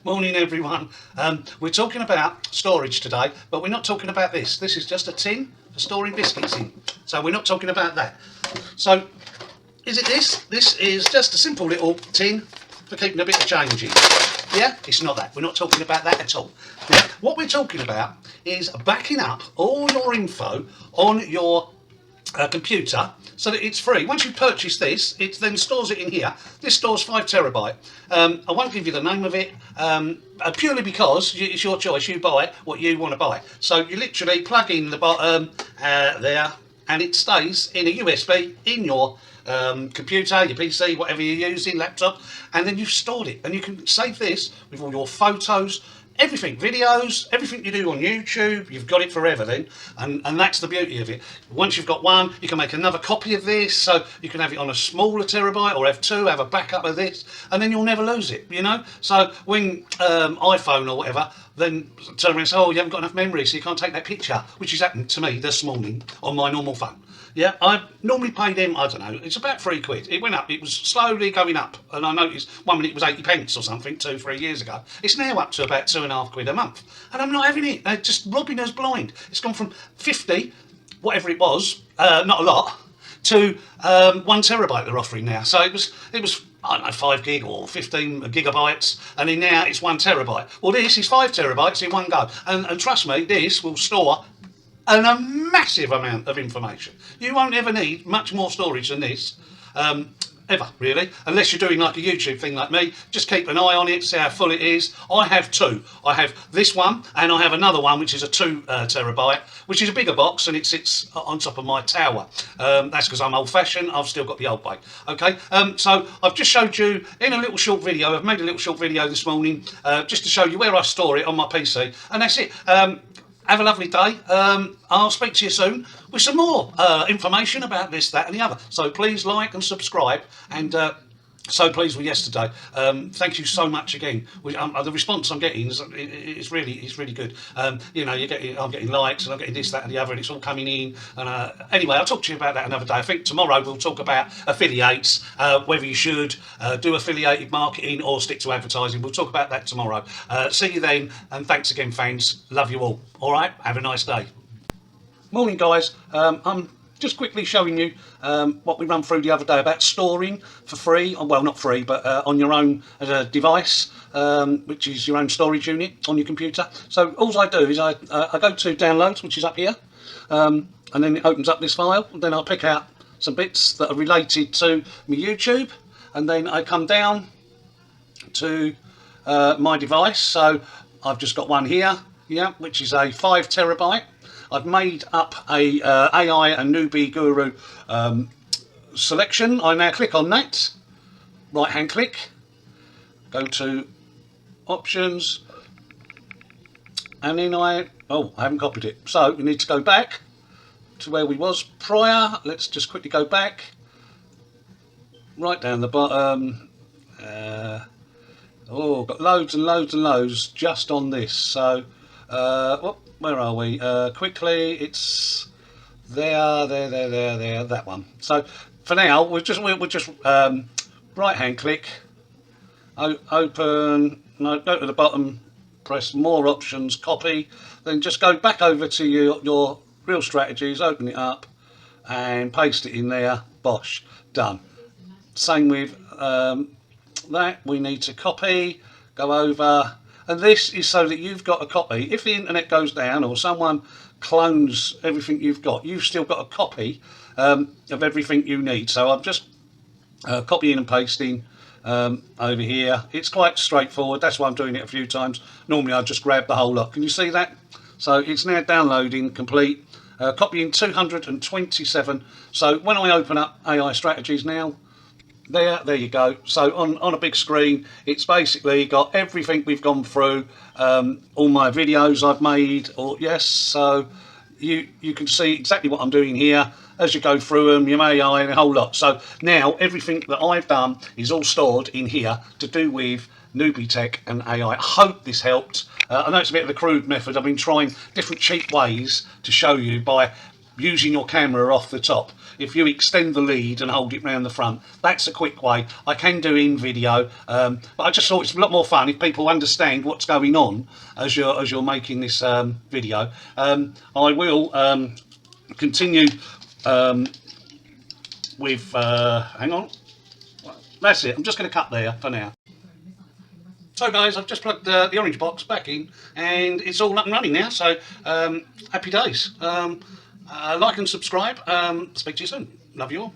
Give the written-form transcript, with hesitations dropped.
Morning everyone. We're talking about storage today, but we're not talking about this. This is just a tin for storing biscuits in. So we're not talking about that. So is it this? This is just a simple little tin for keeping a bit of change in. Yeah, it's not that. We're not talking about that at all. Yeah, what we're talking about is backing up all your info on your computer so that it's free. Once you purchase this, it then stores it in here. This stores 5 terabyte. I won't give you the name of it purely because it's your choice. You buy what you want to buy. So you literally plug in the bottom there, and it stays in a USB in your computer, your PC, whatever you're using, laptop, and then you've stored it. And you can save this with all your photos, everything, videos, everything you do on YouTube. You've got it forever then, and that's the beauty of it. Once you've got one, you can make another copy of this, so you can have it on a smaller terabyte or have two, have a backup of this, and then you'll never lose it, you know. So when iPhone or whatever then turn around and say, oh, you haven't got enough memory, so you can't take that picture, which has happened to me this morning on my normal phone. Yeah, I normally pay them, I don't know, it's about £3. It went up, it was slowly going up, and I noticed one minute it was 80 pence or something 2-3 years ago. It's now up to about £2.5 a month, and I'm not having it. They're just robbing us blind. It's gone from 50, whatever it was, not a lot, to 1 terabyte they're offering now. So it was I don't know, 5 gig or 15 gigabytes, and then now it's 1 terabyte. Well, this is 5 terabytes in one go, and trust me, this will store a massive amount of information. You won't ever need much more storage than this, ever really, unless you're doing like a YouTube thing like me. Just keep an eye on it, see how full it is. I have two. I have this one, and I have another one which is a 2 terabyte, which is a bigger box, and it sits on top of my tower. That's because I'm old-fashioned. I've still got the old way. Okay, so I've just showed you in a little short video. I've made a little short video this morning just to show you where I store it on my PC, and that's it. Have a lovely day. I'll speak to you soon with some more information about this, that and the other. So please like and subscribe, and so pleased with yesterday. Thank you so much again. The response I'm getting is really good. You know, I'm getting likes, and I'm getting this, that and the other, and it's all coming in. And anyway, I'll talk to you about that another day. I think tomorrow we'll talk about affiliates, whether you should do affiliated marketing or stick to advertising. We'll talk about that tomorrow. See you then, and thanks again, fans. Love you all. All right, have a nice day. Morning, guys. I'm just quickly showing you what we run through the other day about storing for free, well, not free, but on your own device, which is your own storage unit on your computer. So all I do is I go to downloads, which is up here, and then it opens up this file, and then I'll pick out some bits that are related to my YouTube, and then I come down to my device. So I've just got one here, yeah, which is a 5 terabyte. I've made up a AI and Newbie Guru selection. I now click on that, right hand click, go to options, and then I haven't copied it. So we need to go back to where we was prior. Let's just quickly go back, right down the bottom. Got loads and loads and loads just on this. So where are we? Quickly, it's there, that one. So for now, we'll just right hand click, open, no, go to the bottom, press more options, copy, then just go back over to your real strategies, open it up and paste it in there. Bosh, done. Same with that. We need to copy, go over. And this is so that you've got a copy. If the internet goes down or someone clones everything you've got, you've still got a copy of everything you need. So I'm just copying and pasting over here. It's quite straightforward. That's why I'm doing it a few times. Normally I just grab the whole lot. Can you see that? So it's now downloading complete. Copying 227. So when I open up AI strategies now, there you go. So on a big screen, it's basically got everything we've gone through, all my videos I've made, so you can see exactly what I'm doing here as you go through them, your AI and a whole lot. So now everything that I've done is all stored in here to do with Newbie Tech and AI. I hope this helped. I know it's a bit of a crude method. I've been trying different cheap ways to show you by using your camera off the top. If you extend the lead and hold it round the front, that's a quick way. I can do in video, but I just thought it's a lot more fun if people understand what's going on as you're making this video. I will continue with hang on, that's it. I'm just going to cut there for now. So guys, I've just plugged the orange box back in and it's all up and running now, so happy days. Like and subscribe. Speak to you soon. Love you all.